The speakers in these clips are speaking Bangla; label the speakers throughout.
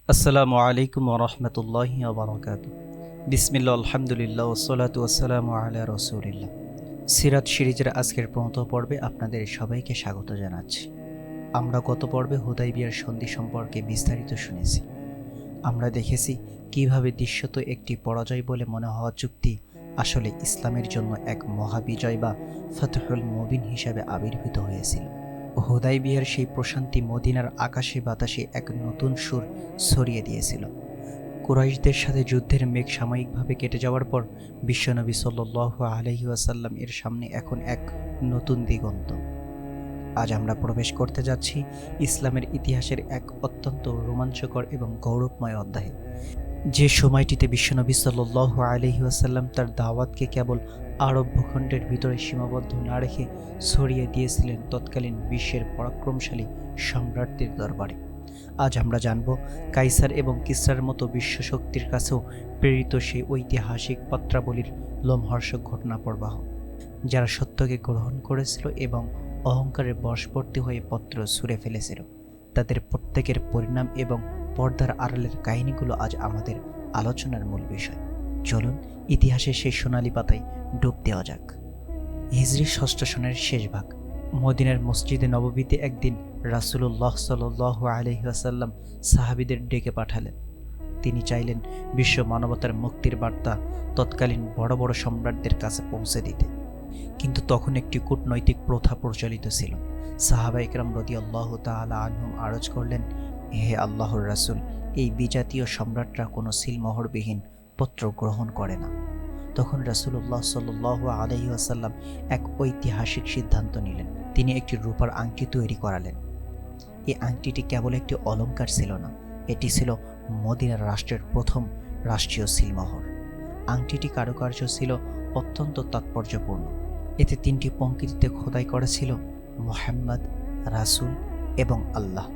Speaker 1: আসসালামু আলাইকুম ওরহমতুল্লাহি ওবারাকাতুহু। বিসমিল্লাহ, আলহামদুলিল্লাহ, ওসসালাতু ওয়াসসালামু আলা রাসূলিল্লাহ। সিরাত সিরিজের আজকের প্রথম পর্বে আপনাদের সবাইকে স্বাগত জানাচ্ছি। আমরা গত পর্বে হুদাইবিয়ার সন্ধি সম্পর্কে বিস্তারিত শুনেছি। আমরা দেখেছি কিভাবে দৃশ্যত একটি পরাজয় বলে মনে হওয়া চুক্তি আসলে ইসলামের জন্য এক মহাবিজয় বা ফাতহুল মুবিন হিসাবে আবির্ভূত হয়েছিল। হুদাইবিয়ার সেই প্রশান্তি মদিনার আকাশে বাতাসে এক নতুন সুর ছড়িয়ে দিয়েছিল। কুরাইশদের সাথে যুদ্ধের মেঘ সাময়িকভাবে কেটে যাওয়ার পর বিশ্বনবী সাল্লাল্লাহু আলাইহি ওয়াসাল্লাম এর সামনে এখন এক নতুন দিগন্ত। আজ আমরা প্রবেশ করতে যাচ্ছি ইসলামের ইতিহাসের এক অত্যন্ত রোমাঞ্চকর এবং গৌরবময় অধ্যায়ে, যে সময়টিতে বিশ্বনবী সাল্লাল্লাহু আলাইহি ওয়াসাল্লাম তার দাওয়াতকে কেবল আরব ভূখণ্ডের ভিতরে সীমাবদ্ধ না রেখে ছড়িয়ে দিয়েছিলেন তৎকালীন বিশ্বের পরাক্রমশালী সম্রাটদের দরবারে। আজ আমরা জানব কাইসার এবং কিসরার মতো বিশ্বশক্তির কাছেও প্রেরিত সেই ঐতিহাসিক পত্রাবলীর লোমহর্ষক ঘটনা প্রবাহ, যারা সত্যকে গ্রহণ করেছিল এবং অহংকারের বশবর্তী হয়ে পত্র ছুঁড়ে ফেলেছিল। তাদের প্রত্যেকের পরিণাম এবং পর্দার আড়ালের কাহিনীগুলো আজ আমাদের আলোচনার মূল বিষয়। চলুন ইতিহাসের সেই সোনালী পাতায় ডুব দেওয়া যাক। হিজরি ষষ্ঠ সনের শেষ ভাগ। মদিনার মসজিদে নববীতে একদিন রাসূলুল্লাহ সাল্লাল্লাহু আলাইহি ওয়াসাল্লাম সাহাবীদের ডেকে পাঠালেন। তিনি চাইলেন বিশ্ব মানবতার মুক্তির বার্তা তৎকালীন বড় বড় সম্রাটদের কাছে পৌঁছে দিতে। কিন্তু তখন একটি কূটনৈতিক প্রথা প্রচলিত ছিল। সাহাবা ইকরাম রাদিয়াল্লাহু তাআলা আনহুম আরজ করলেন, হে আল্লাহর রাসূল, এই বিজাতীয় সম্রাটরা কোনো সিলমোহরবিহীন পত্র গ্রহণ করে না। তখন রাসূলুল্লাহ সাল্লাল্লাহু আলাইহি ওয়াসাল্লাম এক ঐতিহাসিক সিদ্ধান্ত নিলেন। তিনি একটি রূপার আংটি তৈরি করালেন। এই আংটিটি কেবল একটি অলংকার ছিল না, এটি ছিল মদিনার রাষ্ট্রের প্রথম রাষ্ট্রীয় সিলমোহর। আংটিটি কারুকার্য ছিল অত্যন্ত তাৎপর্যপূর্ণ। এতে তিনটি পংক্তিতে খোদাই করা ছিল মুহাম্মদ, রাসূল এবং আল্লাহ।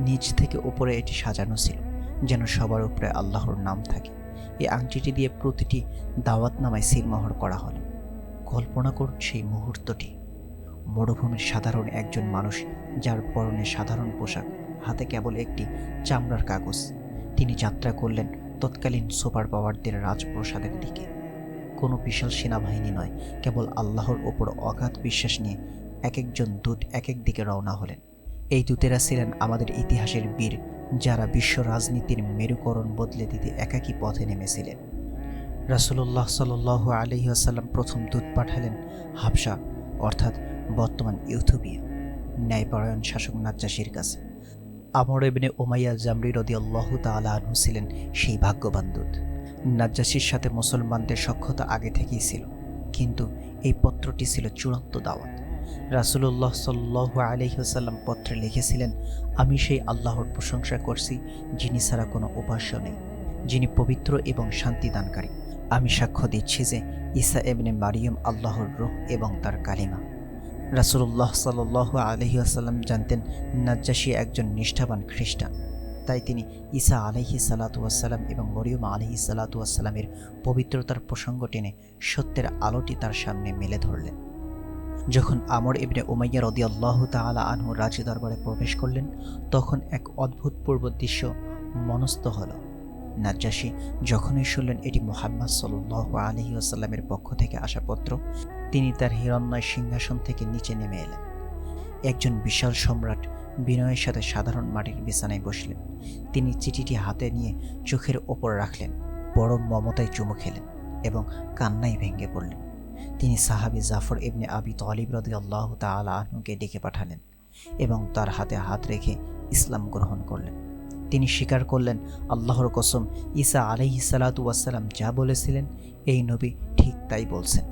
Speaker 1: নিচ থেকে উপরে এটি সাজানো ছিল যেন সবার উপরে আল্লাহর নাম থাকে। এই আংটিটি দিয়ে প্রতিটি দাওয়াতনামায় সিলমোহর করা হলো। কল্পনা করুন সেই মুহূর্তটি। মরুভূমির সাধারণ একজন মানুষ, যার পরনে সাধারণ পোশাক, হাতে কেবল একটি চামড়ার কাগজ। তিনি যাত্রা করলেন তৎকালীন সুপার পাওয়ারদের রাজপ্রাসাদের দিকে। কোনো বিশাল সেনাবাহিনী নয়, কেবল আল্লাহর ওপর অগাধ বিশ্বাস নিয়ে এক একজন দূত এক এক দিকে রওনা হলেন। এই দূতেরা ছিলেন আমাদের ইতিহাসের বীর, যারা বিশ্ব রাজনীতির মেরুকরণ বদলে দিতে একাকী পথে নেমেছিলেন। রাসূলুল্লাহ সাল্লাল্লাহু আলাইহি ওয়াসাল্লাম প্রথম দূত পাঠালেন হাবশা, অর্থাৎ বর্তমান ইথিওপিয়া, ন্যায়পরায়ণ শাসক নাজ্জাশীর কাছে। আমর ইবনে উমাইয়া জামরি রাদিয়াল্লাহু তাআলা আনহু ছিলেন সেই ভাগ্যবান দূত। নাজ্জাশীর সাথে মুসলমানদের সখ্যতা আগে থেকেই ছিল, কিন্তু এই পত্রটি ছিল চূড়ান্ত দাওয়াত। রাসূলুল্লাহ সাল্লাল্লাহু আলাইহি ওয়াসাল্লাম পত্রে লিখেছিলেন, আমি সেই আল্লাহর প্রশংসা করছি যিনি ছাড়া কোনো উপাস্য নেই, যিনি পবিত্র এবং শান্তিদানকারী। আমি সাক্ষ্য দিচ্ছি যে ঈসা ইবনে মারিয়াম আল্লাহর রূহ এবং তার কালিমা। রাসূলুল্লাহ সাল্লাল্লাহু আলাইহি ওয়াসাল্লাম জানতেন নাজ্জাশী একজন নিষ্ঠাবান খ্রিস্টান, তাই তিনি ঈসা আলাইহিস সালাতু ওয়াসসালাম এবং মরিয়ম আলাইহিস সালাতু ওয়াসসালামের পবিত্রতার প্রসঙ্গ টেনে সত্যের আলোটি তার সামনে মেলে ধরলেন। যখন আমর ইবনে উমাইয়া রাদিয়াল্লাহু তাআলা আনহু রাজ দরবারে প্রবেশ করলেন, তখন এক অদ্ভুতপূর্ব দৃশ্য মনস্থ হল। নাজ্জাশী যখনই শুনলেন এটি মুহাম্মদ সাল্লাল্লাহু আলাইহি ওয়াসাল্লামের পক্ষ থেকে আসা পত্র, তিনি তার হিরণ্ময় সিংহাসন থেকে নিচে নেমে এলেন। একজন বিশাল সম্রাট বিনয়ের সাথে সাধারণ মাটির বিছানায় বসলেন। তিনি চিঠিটি হাতে নিয়ে চোখের ওপর রাখলেন, পরম মমতায় চুমু খেলেন এবং কান্নায় ভেঙে পড়লেন। তিনি সাহাবী জাফর ইবনে আবি তালিব রাদিয়াল্লাহু তাআলা আনহুকে ডেকে পাঠালেন এবং তার হাতে হাত রেখে ইসলাম গ্রহণ করলেন। তিনি স্বীকার করলেন, আল্লাহর কসম, ঈসা আলাইহিস সালাতু ওয়াসসালাম যা বলেছিলেন এই নবী ঠিক তাই বলছেন।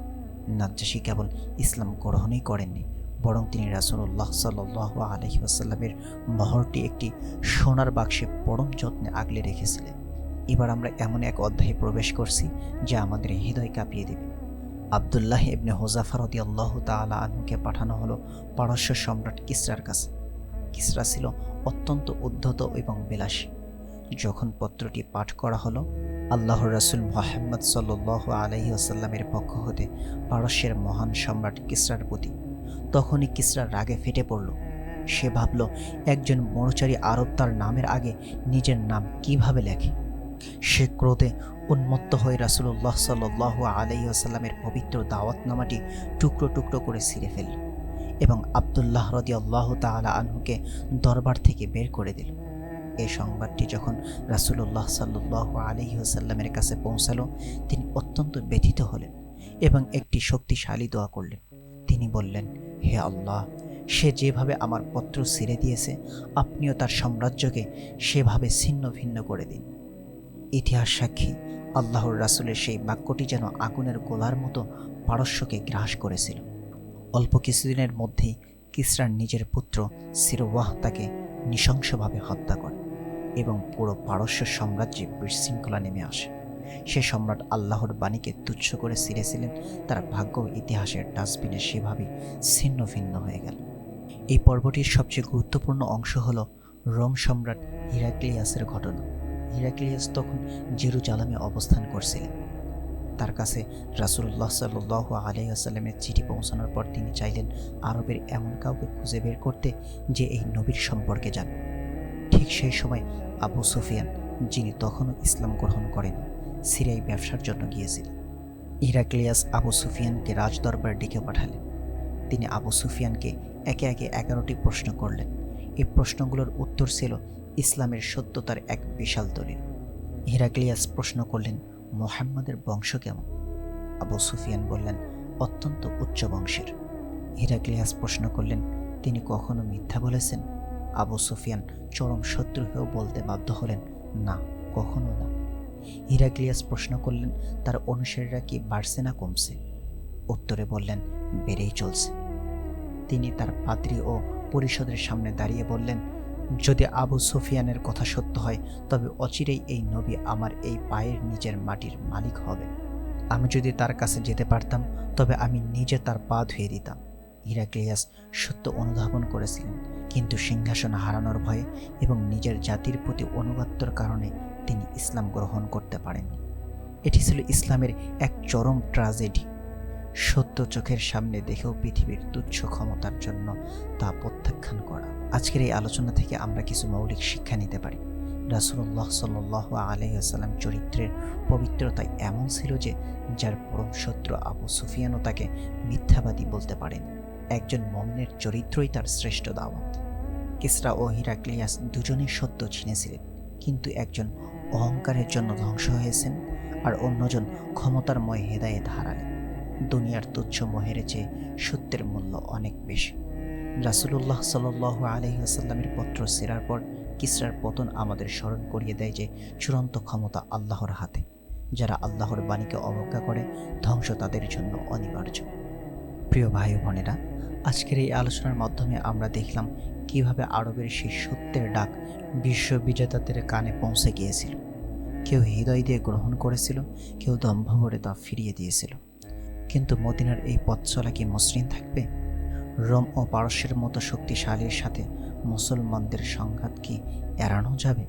Speaker 1: নাজ্জাশী কেবল ইসলাম গ্রহণই করেননি, বরং তিনি রাসূলুল্লাহ সাল্লাল্লাহু আলাইহি ওয়াসাল্লামের মোহরটি একটি সোনার বাক্সে পরম যত্নে আগলে রেখেছিলেন। এবার আমরা এমন এক অধ্যায়ে প্রবেশ করছি যা আমাদের হৃদয় কাঁপিয়ে দেবে। আব্দুল্লাহ ইবনে হুযাফা রাদিয়াল্লাহু তাআলা আনহুকে পাঠানো হলো পারস্য সম্রাট কিসরার কাছে। কিসরা ছিল অত্যন্ত উদ্ধত এবং বিলাসী। যখন পত্রটি পাঠ করা হলো আল্লাহর রাসূল মুহাম্মদ সাল্লাল্লাহু আলাইহি ওয়াসাল্লামের পক্ষ হতে পারস্যের মহান সম্রাট কিসরার প্রতি, তখনই কিসরা রাগে ফেটে পড়ল। সে ভাবল একজন মরুচারী আরব তার নামের আগে নিজের নাম কিভাবে লেখে। সে ক্রোধে উন্মত্ত হয়ে রাসূলুল্লাহ সাল্লাল্লাহু আলাইহি ওয়াসাল্লামের পবিত্র দাওয়াতনামাটি টুকরো টুকরো করে ছিঁড়ে ফেলল এবং আব্দুল্লাহ রাদিয়াল্লাহু তাআলা আনহুকে দরবার থেকে বের করে দিল। এই সংবাদটি যখন রাসূলুল্লাহ সাল্লাল্লাহু আলাইহি ওয়াসাল্লামের কাছে পৌঁছালো, তিনি অত্যন্ত ব্যথিত হলেন এবং একটি শক্তিশালী দোয়া করলেন। তিনি বললেন, হে আল্লাহ, সে যেভাবে আমার পত্র ছিঁড়ে দিয়েছে, আপনিও তার সাম্রাজ্যকে সেভাবে ছিন্ন ভিন্ন করে দিন। ইতিহাস সাক্ষী, আল্লাহর রাসূলের সেই বাক্যটি যেন আগুনের গোলার মতো পারস্যকে গ্রাস করেছিল। অল্প কিছুদিনের মধ্যেই কিসরার নিজের পুত্র সিরওয়াহ তাকে নৃশংসভাবে হত্যা করে এবং পুরো পারস্য সাম্রাজ্যে বিশৃঙ্খলা নেমে আসে। সে সম্রাট আল্লাহর বাণীকে তুচ্ছ করে ছিঁড়েছিলেন, তার ভাগ্য ইতিহাসের ডাস্টবিনে সেভাবেই ছিন্ন ভিন্ন হয়ে গেল। এই পর্বটির সবচেয়ে গুরুত্বপূর্ণ অংশ হল রোম সম্রাট হিরাক্লিয়াসের ঘটনা। হিরাক্লিয়াস তখন জেরুজালেমে অবস্থান করছিলেন। তার কাছে রাসূলুল্লাহ সাল্লাল্লাহু আলাইহি ওয়াসাল্লামের চিঠি পৌঁছানোর পর তিনি চাইলেন আরবের এমন কাউকে খুঁজে বের করতে যে এই নবীর সম্পর্কে জানে। ঠিক সেই সময় আবু সুফিয়ান, যিনি তখনও ইসলাম গ্রহণ করেন, সিরিয়ায় ব্যবসার জন্য গিয়েছিলেন। হিরাক্লিয়াস আবু সুফিয়ানকে রাজদরবারে ডেকে পাঠালেন। তিনি আবু সুফিয়ানকে একে একে 11টি প্রশ্ন করলেন। এই প্রশ্নগুলোর উত্তর ছিল ইসলামের সত্যতার এক বিশাল দলিল। হিরাক্লিয়াস প্রশ্ন করলেন, মুহাম্মাদের বংশ কেমন? আবু সুফিয়ান বললেন, অত্যন্ত উচ্চ বংশের। হিরাক্লিয়াস প্রশ্ন করলেন, তিনি কখনো মিথ্যা বলেছেন? আবু সুফিয়ান চরম শত্রু হয়েও বলতে বাধ্য হলেন, না, কখনো না। হিরাক্লিয়াস প্রশ্ন করলেন, তার অনুসারীরা কি বাড়ছে না কমছে? উত্তরে বললেন, বেড়েই চলছে। তিনি তার পাদ্রী ও পরিষদের সামনে দাঁড়িয়ে বললেন, যদি আবু সুফিয়ানের কথা সত্য হয়, তবে অচিরেই এই নবী আমার এই পায়ের নিচের মাটির মালিক হবে। আমি যদি তার কাছে যেতে পারতাম, তবে আমি নিজে তার পা ধুয়ে দিতাম। হিরাক্লিয়াস সত্য অনুধাবন করেছিলেন, কিন্তু সিংহাসন হারানোর ভয়ে এবং নিজের জাতির প্রতি অনুগত্যর কারণে তিনি ইসলাম গ্রহণ করতে পারেননি। এটি ছিল ইসলামের এক চরম ট্র্যাজেডি। সত্য চোখের সামনে দেখেও পৃথিবীর তুচ্ছ ক্ষমতার জন্য তা প্রত্যাখ্যান করা। আজকের এই আলোচনা থেকে আমরা কিছু মৌলিক শিক্ষা নিতে পারি। রাসূলুল্লাহ সাল্লাল্লাহু আলাইহি ওয়াসাল্লাম চরিত্রের পবিত্রতা এমন ছিল যে যার পরম শত্রু আবু সুফিয়ানও তাকে মিথ্যাবাদী বলতে পারেন। একজন মুমিনের চরিত্রই তার শ্রেষ্ঠ দাওয়াত। কিসরা ও হিরাক্লিয়াস দুজনেই সত্য চিনেছিলেন, কিন্তু একজন অহংকারের জন্য ধ্বংস হয়েছেন আর অন্যজন ক্ষমতার ময় হেদায়েত হারালেন। দুনিয়ার তুচ্ছ মোহের চেয়ে সত্যের মূল্য অনেক বেশি। রাসূলুল্লাহ সাল্লাল্লাহু আলাইহি ওয়াসাল্লামের পত্র ছেঁড়ার পর কিসরার পতন আমাদের স্মরণ করিয়ে দেয় যে চূড়ান্ত ক্ষমতা আল্লাহর হাতে। যারা আল্লাহর বাণীকে অবজ্ঞা করে, ধ্বংস তাদের জন্য অনিবার্য। প্রিয় ভাই বোনেরা, আজকের এই আলোচনার মাধ্যমে আমরা দেখলাম কিভাবে আরবের সেই সত্যের ডাক বিশ্ববিজেতাদের কানে পৌঁছে গিয়েছিল। কেউ হৃদয় দিয়ে গ্রহণ করেছিল, কেউ দম্ভ ভরে তা ফিরিয়ে দিয়েছিল। কিন্তু মদিনার এই পথ চলা কি মসৃণ থাকবে? রোম ও পারস্যের মতো শক্তিশালীর সাথে মুসলমানদের সংঘাত কি এড়ানো যাবে?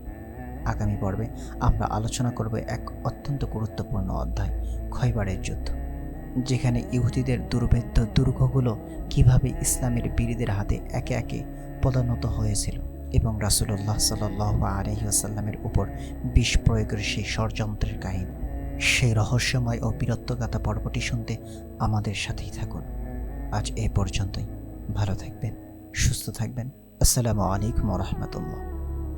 Speaker 1: আগামী পর্বে আমরা আলোচনা করব এক অত্যন্ত গুরুত্বপূর্ণ অধ্যায়, খয়বারের যুদ্ধ, যেখানে ইহুদিদের দুর্ভেদ্য দুর্গগুলো কিভাবে ইসলামের বীরদের হাতে একে একে পদানত হয়েছিল এবং রাসূলুল্লাহ সাল্লাল্লাহু আলাইহি ওয়াসাল্লামের উপর বিষ প্রয়োগের সেই ষড়যন্ত্রের কাহিনী। সেই রহস্যময় ও বীরত্বগাথা পর্বটি শুনতে আমাদের সাথেই থাকুন। আজ এ পর্যন্তই। ভালো থাকবেন, সুস্থ থাকবেন। আসসালামু আলাইকুম ওয়া রাহমাতুল্লাহ।